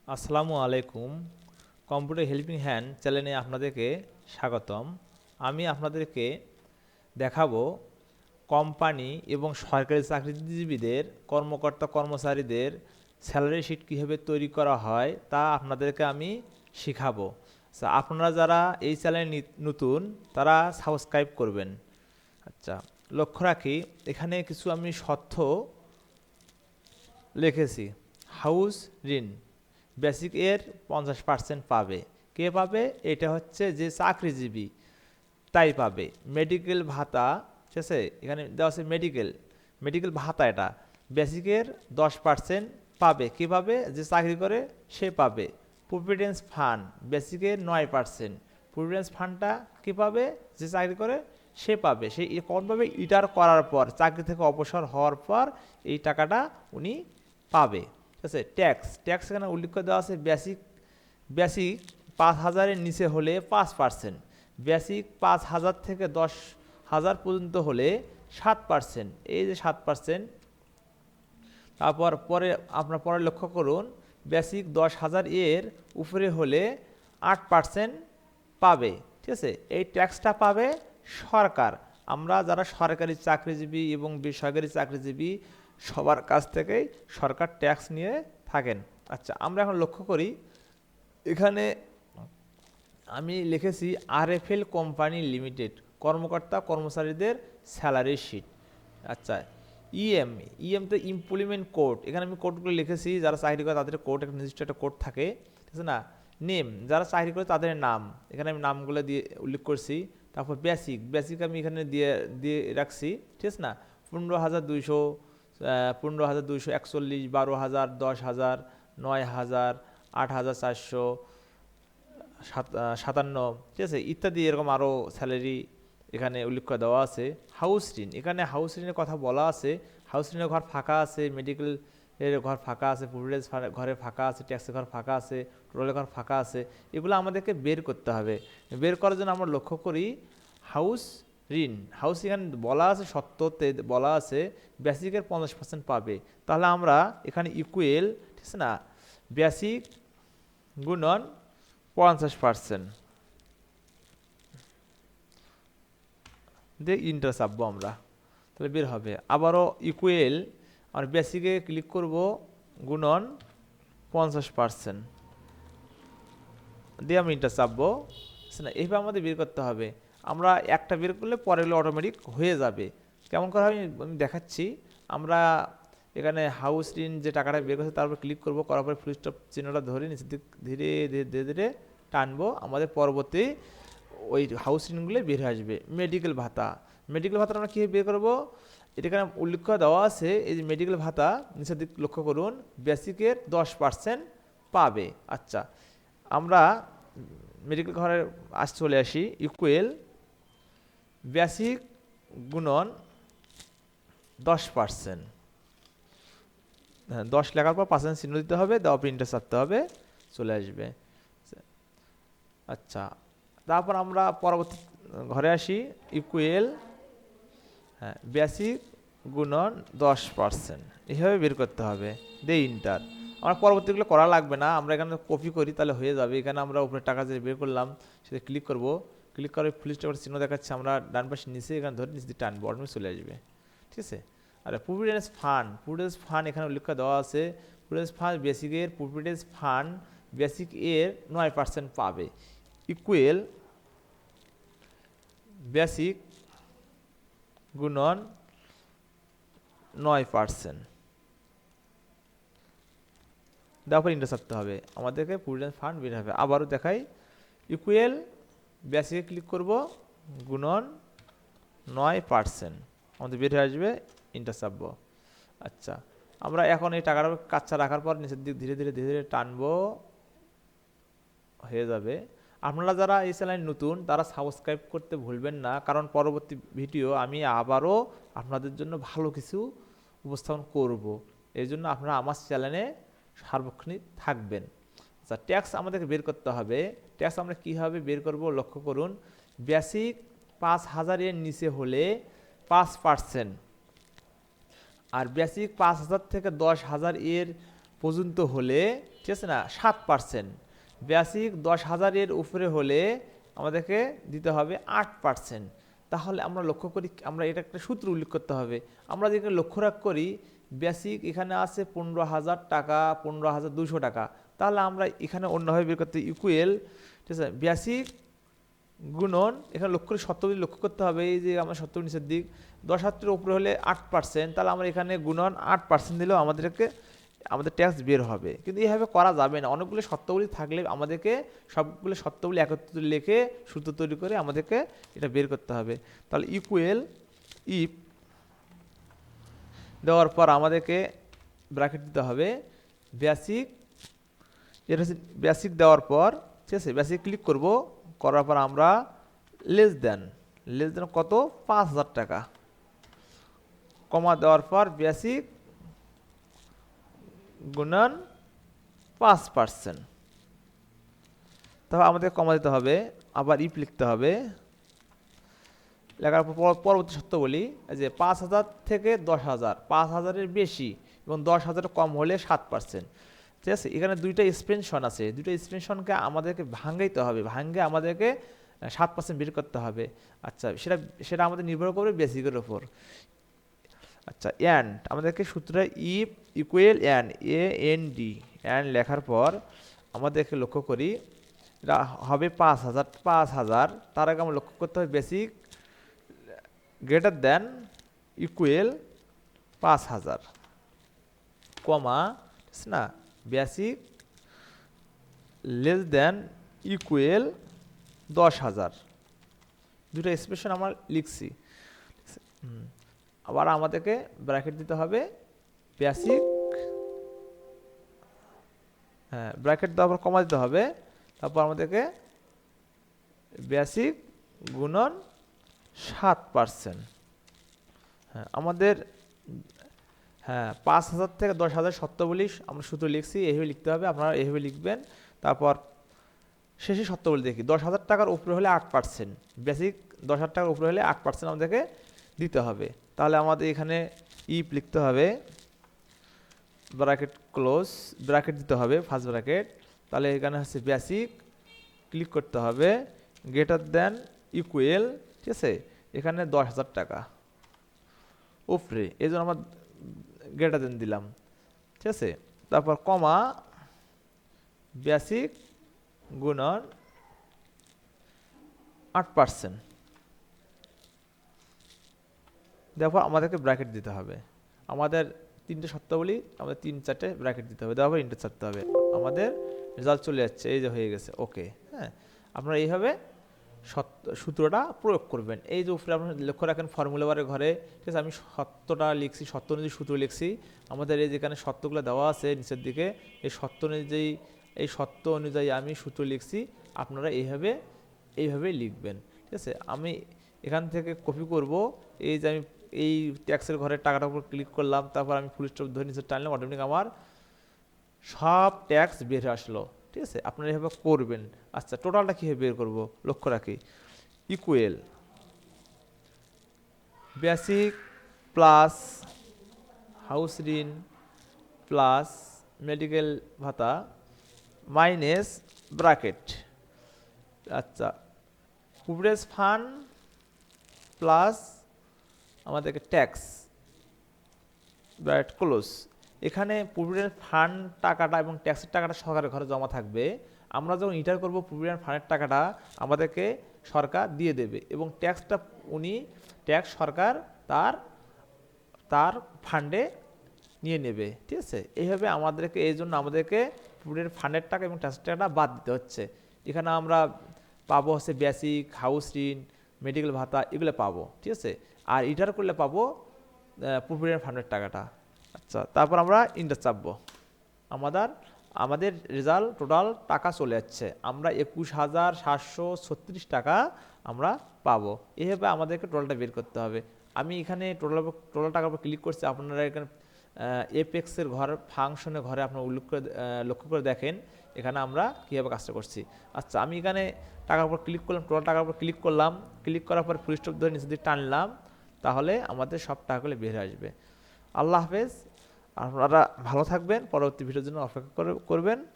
আসসালামু আলাইকুম। Computer helping hand চ্যানেলে আপনাদেরকে স্বাগতম। আমি আপনাদেরকে দেখাবো কোম্পানি এবং সরকারি চাকরিজীবীদের কর্মকর্তা কর্মচারীদের স্যালারি শিট কীভাবে তৈরি করা হয় তা আপনাদেরকে আমি শেখাবো। আপনারা যারা এই চ্যানেলে নতুন তারা সাবস্ক্রাইব করবেন। আচ্ছা, লক্ষ্য রাখি এখানে কিছু আমি তথ্য লিখেছি। হাউস ঋণ বেসিক এর 50% পাবে। কে পাবে? এটা হচ্ছে যে চাকরিজীবী তাই পাবে। মেডিকেল ভাতা, ঠিক আছে, এখানে দেওয়া আছে মেডিকেল মেডিকেল ভাতা, এটা বেসিকের 10% পাবে। কে পাবে? যে চাকরি করে সে পাবে। প্রভিডেন্স ফান্ড বেসিকের 9%। প্রভিডেন্স ফান্ডটা কী পাবে? যে চাকরি করে সে পাবে। সে কখন পাবে? রিটায়ার করার পর, চাকরি থেকে অবসর হওয়ার পর এই টাকাটা উনি পাবে। ঠিক আছে। ট্যাক্স ট্যাক্স এখানে উল্লেখ করে দেওয়া আছে বেসিক বেসিক 5,000-এর নিচে হলে 5%, বেসিক 5,000 থেকে 10,000 পর্যন্ত হলে 7%। এই যে 7%, তারপর পরে আপনার পরে লক্ষ্য করুন বেসিক 10,000 এর উপরে হলে 8% পাবে। ঠিক আছে। এই ট্যাক্সটা পাবে সরকার। আমরা যারা সরকারি চাকরিজীবী এবং বেসরকারি চাকরিজীবী সবার কাছ থেকেই সরকার ট্যাক্স নিয়ে থাকেন। আচ্ছা, আমরা এখন লক্ষ্য করি এখানে আমি লিখেছি আরএফএল কোম্পানি লিমিটেড কর্মকর্তা কর্মচারীদের স্যালারি শিট। আচ্ছা, ইএম ইএম তো ইমপ্লিমেন্ট কোড, এখানে আমি কোডগুলো লিখেছি। যারা চাকরি করে তাদের কোড, একটা নির্দিষ্ট একটা কোড থাকে, ঠিক আছে না। নেম, যারা চাকরি করে তাদের নাম, এখানে আমি নামগুলো দিয়ে উল্লেখ করছি। তারপর বেসিক বেসিক আমি এখানে দিয়ে দিয়ে রাখছি, ঠিক আছে না। 15,200, 15,241, 12,000, 10,000, 9,000, 8,400, 57, ঠিক আছে, ইত্যাদি এরকম আরও স্যালারি এখানে উল্লেখ করে দেওয়া আছে। হাউস ঋণ, এখানে হাউস ঋণের কথা বলা আছে। হাউস ঋণের ঘর ফাঁকা আছে, মেডিকেল এর ঘর ফাঁকা আছে, প্রভিডেন্স ঘরে ফাঁকা আছে, ট্যাক্সের ঘর ফাঁকা আছে, টোটালের ঘর ফাঁকা আছে। এগুলো আমাদেরকে বের করতে হবে। বের করার জন্য আমরা লক্ষ্য করি হাউস ঋণ। হাউস এখানে বলা আছে, সত্যতে বলা আছে বেসিকের 50% পাবে। তাহলে আমরা এখানে ইকুয়েল, ঠিক আছে না, বেসিক গুণন 50% দিয়ে ইন্টার চাপবো আমরা, তাহলে বের হবে। আবারও ইকুয়েল, আর বেসিকে ক্লিক করব, গুণন 50% দিয়ে আমি ইন্টার চাপবো। না, এইভাবে আমাদের বের করতে হবে। আমরা একটা বের করলে পরেগুলো অটোমেটিক হয়ে যাবে। কেমন করে আমি দেখাচ্ছি। আমরা এখানে হাউস ঋণ যে টাকাটা বের করছে তারপর ক্লিক করব, করার পরে ফুল স্টপ চিহ্নটা ধরে নিচের দিক ধীরে ধীরে ধীরে ধীরে টানবো। আমাদের পরবর্তী ওই হাউস ঋণগুলো বের হয়ে আসবে। মেডিকেল ভাতা, মেডিকেল ভাতা আমরা কীভাবে বের করবো? এটা এখানে উল্লেখ করে দেওয়া আছে। এই যে মেডিকেল ভাতা নিচের দিক লক্ষ্য করুন, বেসিকের 10% পাবে। আচ্ছা, আমরা মেডিকেল ঘরে চলে আসি। ইকুয়েল বেসিক গুণন 10%, হ্যাঁ 10 লেখার পর 5% চিহ্ন দিতে হবে, দেওয়া প্রিন্টার চাপতে হবে, চলে আসবে। আচ্ছা, তারপর আমরা পরবর্তী ঘরে আসি। ইকুয়েল, হ্যাঁ, বেসিক গুণন 10%, এইভাবে বের করতে হবে, দে ইন্টার। আমরা পরবর্তীগুলো করা লাগবে না, আমরা এখানে কপি করি তাহলে হয়ে যাবে। এখানে আমরা উপরে টাকা যে বের করলাম সেটা ক্লিক করব, ক্লিক করে ফুল স্টপের চিহ্ন দেখাচ্ছে, আমরা ডান পাশে নিচে এখানে ধরে নিচে টানবো, অটোমেটিক চলে আসবে। ঠিক আছে। আর প্রভিডেন্স ফান্ড, প্রভিডেন্স ফান্ড এখানে উল্লেখ দেওয়া আছে। প্রভিডেন্স ফান্ড বেসিকের, প্রভিডেন্স ফান্ড বেসিক এর 9% পাবে। ইকুয়েল বেসিক গুণন 9%, দেওয়ার পর ইন্টার চাপতে হবে, আমাদেরকে প্রভিডেন্ট ফান্ড বের হবে। আবারও দেখাই, ইকুয়েল বেসিকে ক্লিক করব, গুণন 9%, আমাদের বের হয়ে আসবে, ইন্টার চাপবো। আচ্ছা, আমরা এখন এই টাকাটা কাচ্চা রাখার পর নিচের দিক ধীরে ধীরে ধীরে ধীরে টানবো, হয়ে যাবে। আপনারা যারা এই চ্যানেল নতুন তারা সাবস্ক্রাইব করতে ভুলবেন না, কারণ পরবর্তী ভিডিও আমি আবারও আপনাদের জন্য ভালো কিছু উপস্থাপন করব। এই জন্য আপনারা আমার চ্যানেলে সার্বক্ষণিক থাকবেন। আচ্ছা, ট্যাক্স আমাদেরকে বের করতে হবে। ট্যাক্স আমরা কীভাবে বের করব লক্ষ্য করুন। বেসিক 5,000 এর নিচে হলে 5%, আর বেসিক 5,000 থেকে 10,000 এর পর্যন্ত হলে, ঠিক আছে না, 7%। বেসিক 10,000-এর উপরে হলে আমাদেরকে দিতে হবে 8%। তাহলে আমরা লক্ষ্য করি, আমরা এটা একটা সূত্র উল্লেখ করতে হবে। আমরা যদি লক্ষ্য রাখ করি বেসিক এখানে আছে 15,000 টাকা, 15,200 টাকা, তাহলে আমরা এখানে অন্যভাবে বের করতে ইকুয়েল, ঠিক আছে, বেসিক গুণন, এখানে লক্ষ্য করে শর্তগুলি লক্ষ্য করতে হবে। এই যে আমরা শর্ত নিচের দিক 10,000-এর উপরে হলে 8%, তাহলে আমরা এখানে গুণন 8% দিলেও আমাদের ট্যাক্স বের হবে। কিন্তু এইভাবে করা যাবে না, অনেকগুলো শর্তগুলি থাকলে আমাদেরকে সবগুলো শর্তগুলি একত্রিত লিখে সূত্র তৈরি করে আমাদেরকে এটা বের করতে হবে। তাহলে ইকুয়েল ইফ দেওয়ার পর আমাদেরকে ব্র্যাকেট দিতে হবে বেসিক, এটা হচ্ছে বেসিক দেওয়ার পর, ঠিক আছে, বেসিক ক্লিক করব, করার পর আমরা লেস দেন কত, 5,000 টাকা, কমা দেওয়ার পর বেসিক গুণন 5%। তাহলে আমাদের কমা দিতে হবে, আবার ইফ লিখতে হবে, লেখার পর পরবর্তী শর্ত বলি যে 5,000 থেকে 10,000, 5,000-এর বেশি এবং 10,000 কম হলে 7%। ঠিক আছে, এখানে দুইটা এক্সপেনশন আছে, দুইটা এক্সপেনশনকে আমাদেরকে ভাঙাইতে হবে, ভাঙে আমাদেরকে 7% বের করতে হবে। আচ্ছা, সেটা আমাদের নির্ভর করবে বেসিকের ওপর। আচ্ছা, অ্যান্ড আমাদেরকে সূত্রটা if equal and AND, and লেখার পর আমাদেরকে লক্ষ্য করি এটা হবে 5,000, তার আগে আমরা লক্ষ্য করতে হবে বেসিক গ্রেটার দেন ইকুয়েল 5,000, কমা, না, বেসিক লেস দেন ইকুয়েল 10,000। দুটো এক্সপ্রেশন আমরা লিখছি। আবার আমাদেরকে ব্র্যাকেট দিতে হবে বেসিক, হ্যাঁ, ব্র্যাকেট দেওয়ার পর কমা দিতে হবে, তারপর আমাদেরকে বেসিক গুণন 7%। হ্যাঁ, আমাদের, হ্যাঁ, 5,000 থেকে 10,000 শর্তাবলী আমরা সূত্র লিখছি, এইভাবে লিখতে হবে, আপনারা এইভাবে লিখবেন। তারপর শেষে শর্তাবলী দেখি 10,000 টাকার উপরে হলে 8%, বেসিক 10,000 টাকার উপরে হলে 8% আমাদেরকে দিতে হবে। তাহলে আমাদের এখানে ইফ লিখতে হবে, ব্র্যাকেট ক্লোজ, ব্র্যাকেট দিতে হবে ফার্স্ট ব্র্যাকেট, তাহলে এখানে হচ্ছে বেসিক ক্লিক করতে হবে গ্রেটার দেন ইকুয়েল, ঠিক আছে, এখানে 10,000 টাকা উপরে, এই জন্য আমরা গ্রেটার দেন দিলাম, ঠিক আছে, তারপর কমা বেসিক গুণন 8%। দেখো আমাদেরকে ব্র্যাকেট দিতে হবে, আমাদের তিনটে শর্তাবলী, আমাদের 3-4টে ব্র্যাকেট দিতে হবে, দেওয়ার পর ইন্টার চাপতে হবে, আমাদের রেজাল্ট চলে যাচ্ছে, এই যে হয়ে গেছে, ওকে। হ্যাঁ, আপনারা এইভাবে সূত্রটা প্রয়োগ করবেন। এই যে উপরে আপনারা লক্ষ্য রাখেন ফর্মুলা বারের ঘরে, ঠিক আছে, আমি সত্যটা লিখছি, সত্য অনুযায়ী সূত্র লিখছি, আমাদের এই যেখানে সত্যগুলো দেওয়া আছে নিচের দিকে, এই সত্য অনুযায়ী আমি সূত্র লিখছি, আপনারা এইভাবে লিখবেন, ঠিক আছে। আমি এখান থেকে কপি করব, এই যে আমি এই ট্যাক্সের ঘরের টাকাটার উপর ক্লিক করলাম, তারপর আমি ফুল স্টপ ধরে নিচে টানলাম, অটোমেটিক আমার সব ট্যাক্স বের আসলো, ঠিক আছে। আপনারা এভাবে করবেন। আচ্ছা, টোটালটা কীভাবে বের করব লক্ষ্য রাখি, ইকুয়েল বেসিক প্লাস হাউস ঋণ প্লাস মেডিকেল ভাতা মাইনাস ব্র্যাকেট, আচ্ছা, প্রভিডেন্স ফান্ড প্লাস আমাদেরকে ট্যাক্স, ব্র্যাকেট ক্লোজ। এখানে প্রভিডেন্ট ফান্ড টাকাটা এবং ট্যাক্সের টাকাটা সরকারের ঘরে জমা থাকবে। আমরা যখন রিটার্ন করব প্রভিডেন্ট ফান্ডের টাকাটা আমাদেরকে সরকার দিয়ে দেবে এবং ট্যাক্সটা ট্যাক্স সরকার তার ফান্ডে নিয়ে নেবে, ঠিক আছে। এইভাবে এই জন্য আমাদেরকে প্রভিডেন্ট ফান্ডের টাকা এবং ট্যাক্সের টাকাটা বাদ দিতে হচ্ছে। এখানে আমরা পাবো হচ্ছে বেসিক, হাউস ঋণ, মেডিকেল ভাতা, এগুলো পাবো, ঠিক আছে। আর রিটার্ন করলে পাবো প্রভিডেন্ট ফান্ডের টাকাটা। আচ্ছা, তারপর আমরা ইন্টার চাপবো, আমাদের রেজাল্ট টোটাল টাকা চলে যাচ্ছে, আমরা 21,736 টাকা আমরা পাবো। এইভাবে আমাদেরকে টোটালটা বের করতে হবে। আমি এখানে টোটাল টাকার উপর ক্লিক করছি, আপনারা এখানে এপেক্সের ফাংশনের ঘরে আপনারা লক্ষ্য করে দেখেন এখানে আমরা কীভাবে কাজটা করছি। আচ্ছা, আমি এখানে টাকার উপর ক্লিক করলাম, টোটাল টাকার উপর ক্লিক করলাম, ক্লিক করার পর ফুল স্টপ ধরে নিচে দিকে টানলাম, তাহলে আমাদের সব টাকাগুলো বের আসবে। আল্লাহ হাফেজ। আপনারা ভালো থাকবেন, পরবর্তী ভিডিওর জন্য অপেক্ষা করবেন।